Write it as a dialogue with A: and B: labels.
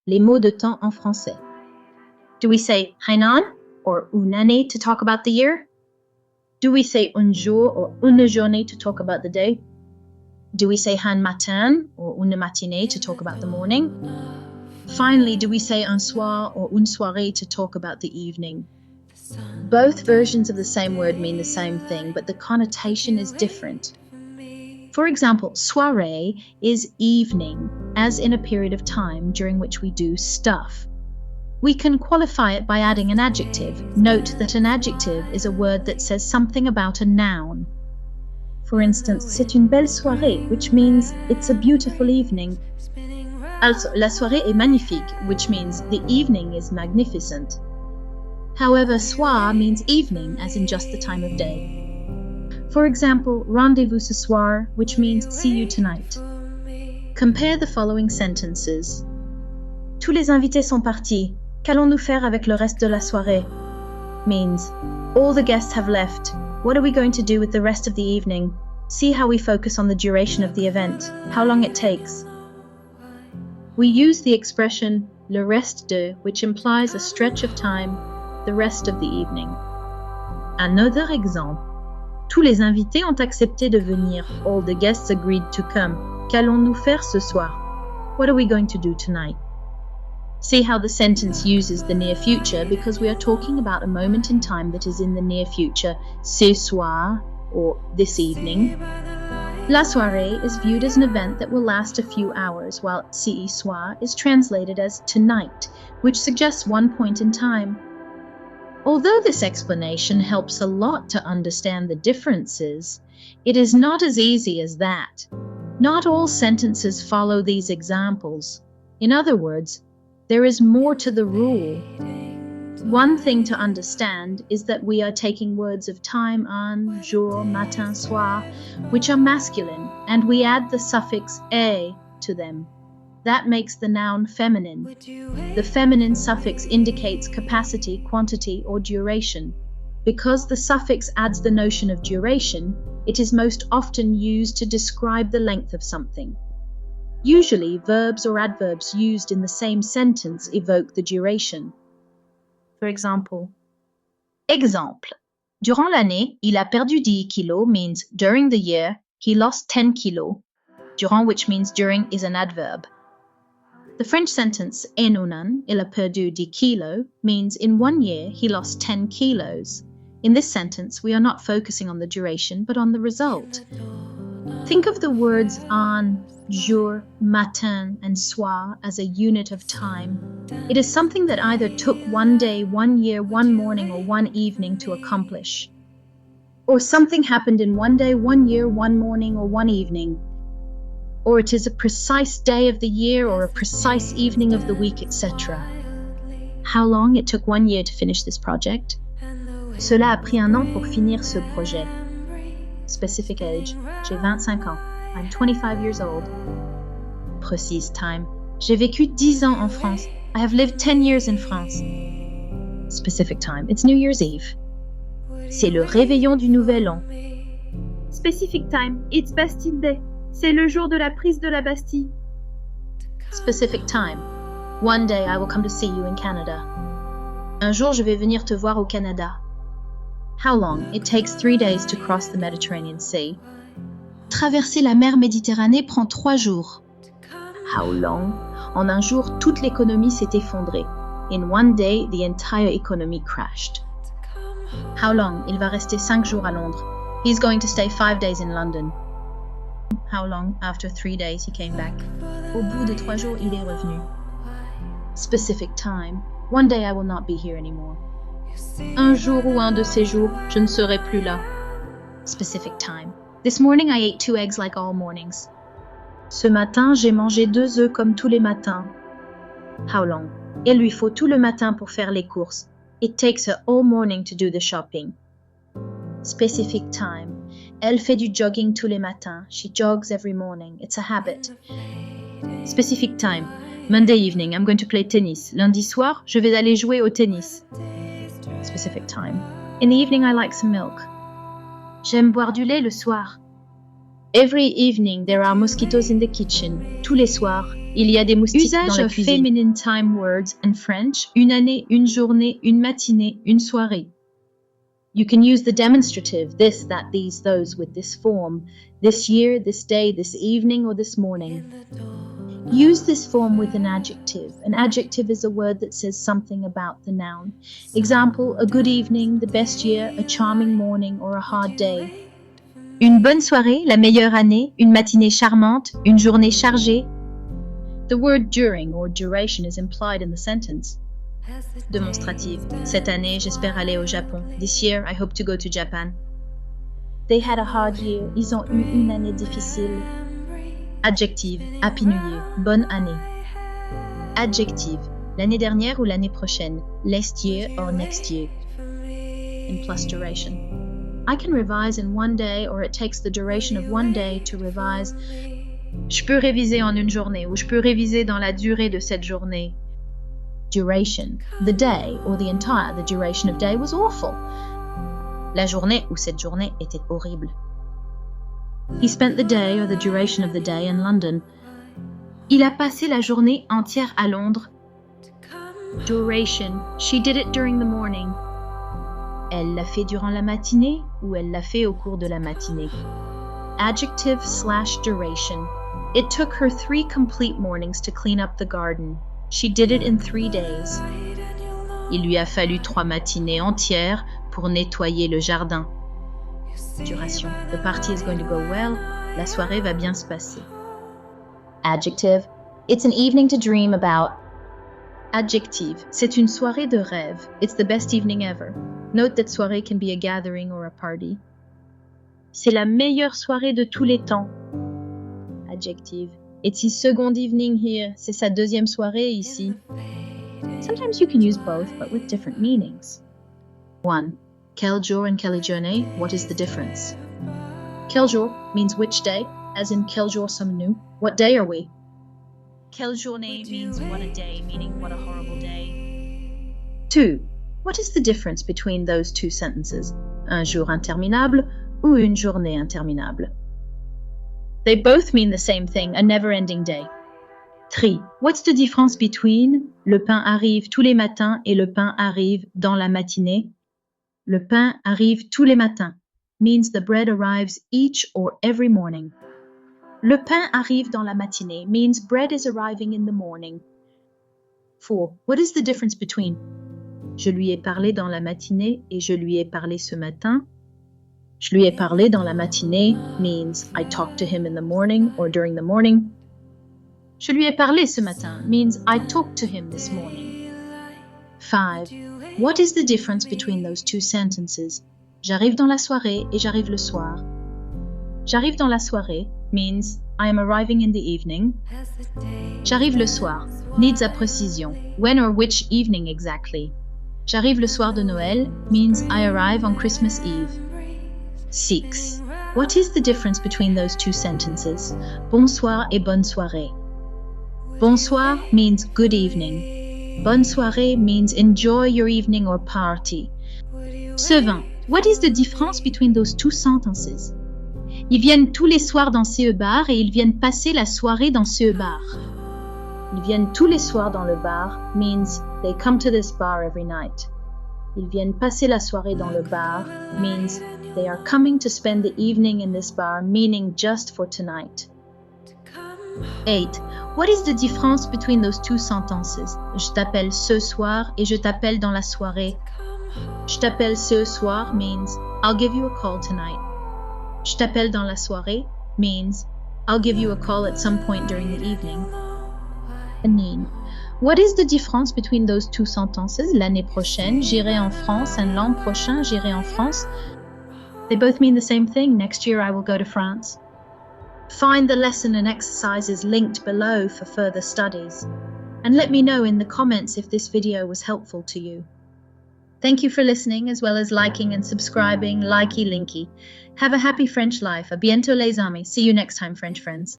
A: les mots de temps en français. Do we say Hainan or une année to talk about the year? Do we say un jour or une journée to talk about the day? Do we say un matin or une matinée to talk about the morning? Finally, do we say un soir or une soirée to talk about the evening? Both versions of the same word mean the same thing, but the connotation is different. For example, soirée is evening, as in a period of time during which we do stuff. We can qualify it by adding an adjective. Note that an adjective is a word that says something about a noun. For instance, c'est une belle soirée, which means it's a beautiful evening. Also, la soirée est magnifique, which means the evening is magnificent. However, soir means evening, as in just the time of day. For example, rendezvous ce soir, which means see you tonight. Compare the following sentences. Tous les invités sont partis. Qu'allons-nous faire avec le reste de la soirée? Means, all the guests have left. What are we going to do with the rest of the evening? See how we focus on the duration of the event, how long it takes. We use the expression le reste de, which implies a stretch of time, the rest of the evening. Another example. Tous les invités ont accepté de venir. All the guests agreed to come. Qu'allons-nous faire ce soir? What are we going to do tonight? See how the sentence uses the near future because we are talking about a moment in time that is in the near future, ce soir, or this evening. La soirée is viewed as an event that will last a few hours, while ce soir is translated as tonight, which suggests one point in time. Although this explanation helps a lot to understand the differences, it is not as easy as that. Not all sentences follow these examples. In other words, there is more to the rule. One thing to understand is that we are taking words of time, an, jour, matin, soir, which are masculine, and we add the suffix "est" to them. That makes the noun feminine. The feminine suffix indicates capacity, quantity, or duration. Because the suffix adds the notion of duration, it is most often used to describe the length of something. Usually, verbs or adverbs used in the same sentence evoke the duration. For example, exemple. Durant l'année, il a perdu 10 kilos means during the year, he lost 10 kilos. Durant, which means during, is an adverb. The French sentence en un an, il a perdu 10 kilos means in 1 year he lost 10 kilos. In this sentence, we are not focusing on the duration, but on the result. Think of the words an, jour, matin, and soir as a unit of time. It is something that either took 1 day, 1 year, 1 morning, or 1 evening to accomplish. Or something happened in 1 day, 1 year, 1 morning, or 1 evening. Or it is a precise day of the year or a precise evening of the week, etc. How long it took 1 year to finish this project? Cela a pris 1 an pour finir ce projet. Specific age. J'ai 25 ans. I'm 25 years old. Precise time. J'ai vécu 10 ans en France. I have lived 10 years in France. Specific time. It's New Year's Eve. C'est le réveillon du Nouvel An. Specific time. It's Bastille Day. C'est le jour de la prise de la Bastille. Specific time. One day I will come to see you in Canada. Un jour je vais venir te voir au Canada. How long? It takes 3 days to cross the Mediterranean Sea. Traverser la mer Méditerranée prend 3 jours. How long? En un jour, toute l'économie s'est effondrée. In 1 day, the entire economy crashed. How long? Il va rester 5 jours à Londres. He's going to stay 5 days in London. How long? After 3 days, he came back. Au bout de 3 jours, il est revenu. Specific time. 1 day I will not be here anymore. Un jour ou un de ces jours, je ne serai plus là. Specific time. This morning I ate 2 eggs like all mornings. Ce matin, j'ai mangé 2 œufs comme tous les matins. How long? Il lui faut tout le matin pour faire les courses. It takes her all morning to do the shopping. Specific time. Elle fait du jogging tous les matins. She jogs every morning. It's a habit. Specific time. Monday evening, I'm going to play tennis. Lundi soir, je vais aller jouer au tennis. Specific time. In the evening, I like some milk. J'aime boire du lait le soir. Every evening, there are mosquitoes in the kitchen. Tous les soirs, Il y a des moustiques
B: Usage
A: dans la
B: of
A: cuisine.
B: feminine time words in French. Une année, une journée, une matinée, une soirée.
A: You can use the demonstrative, this, that, these, those, with this form. This year, this day, this evening, or this morning. Use this form with an adjective. An adjective is a word that says something about the noun. Example, a good evening, the best year, a charming morning, or a hard day.
B: Une bonne soirée, la meilleure année, une matinée charmante, une journée chargée.
A: The word during or duration is implied in the sentence.
B: Démonstrative. Cette année, j'espère aller au Japon. This year, I hope to go to Japan.
A: They had a hard year. Ils ont eu une année difficile.
B: Adjective. Happy New Year. Bonne année. Adjective. L'année dernière ou l'année prochaine. Last year or next year.
A: In plus duration. I can revise in one day, or it takes the duration of one day to revise.
B: Je peux réviser en une journée ou je peux réviser dans la durée de cette journée.
A: Duration. The day or the duration of day was awful.
B: La journée ou cette journée était horrible.
A: He spent the day or the duration of the day in London.
B: Il a passé la journée entière à Londres.
A: Duration. She did it during the morning.
B: Elle l'a fait durant la matinée ou elle l'a fait au cours de la matinée.
A: Adjective/duration. It took her 3 complete mornings to clean up the garden. She did it in 3 days.
B: Il lui a fallu 3 matinées entières pour nettoyer le jardin.
A: Duration. The party is going to go well.
B: La soirée va bien se passer.
A: Adjective. It's an evening to dream about.
B: Adjective. C'est une soirée de rêve. It's the best evening ever. Note that soirée can be a gathering or a party.
A: C'est la meilleure soirée de tous les temps.
B: Adjective. It's his second evening here. C'est sa deuxième soirée ici.
A: Sometimes you can use both, but with different meanings.
B: 1. Quel jour and quelle journée? What is the difference?
A: Quel jour means which day, as in quel jour sommes-nous? What day are we?
B: Quelle journée means what a day, meaning what a horrible day.
A: 2. What is the difference between those two sentences? Un jour interminable ou une journée interminable?
B: They both mean the same thing, a never-ending day.
A: 3. What's the difference between le pain arrive tous les matins et le pain arrive dans la matinée? Le pain arrive tous les matins means the bread arrives each or every morning. Le pain arrive dans la matinée means bread is arriving in the morning. 4. What is the difference between je lui ai parlé dans la matinée et je lui ai parlé ce matin? Je lui ai parlé dans la matinée means I talked to him in the morning or during the morning. Je lui ai parlé ce matin means I talked to him this morning. 5. What is the difference between those two sentences? J'arrive dans la soirée et j'arrive le soir. J'arrive dans la soirée means I am arriving in the evening. J'arrive le soir needs a precision. When or which evening exactly? J'arrive le soir de Noël means I arrive on Christmas Eve. 6. What is the difference between those two sentences? Bonsoir et bonne soirée. Bonsoir means good evening. Bonne soirée means enjoy your evening or party. 7. What is the difference between those two sentences? Ils viennent tous les soirs dans ce bar et ils viennent passer la soirée dans ce bar. Ils viennent tous les soirs dans le bar means they come to this bar every night. Ils viennent passer la soirée dans le bar means they are coming to spend the evening in this bar, meaning just for tonight. 8. What is the difference between those two sentences? Je t'appelle ce soir et je t'appelle dans la soirée. Je t'appelle ce soir means I'll give you a call tonight. Je t'appelle dans la soirée means I'll give you a call at some point during the evening. Année. What is the difference between those two sentences? L'année prochaine, j'irai en France, and l'an prochain, j'irai en France. They both mean the same thing. Next year, I will go to France. Find the lesson and exercises linked below for further studies. And let me know in the comments if this video was helpful to you. Thank you for listening, as well as liking and subscribing, likey linky. Have a happy French life. À bientôt les amis. See you next time, French friends.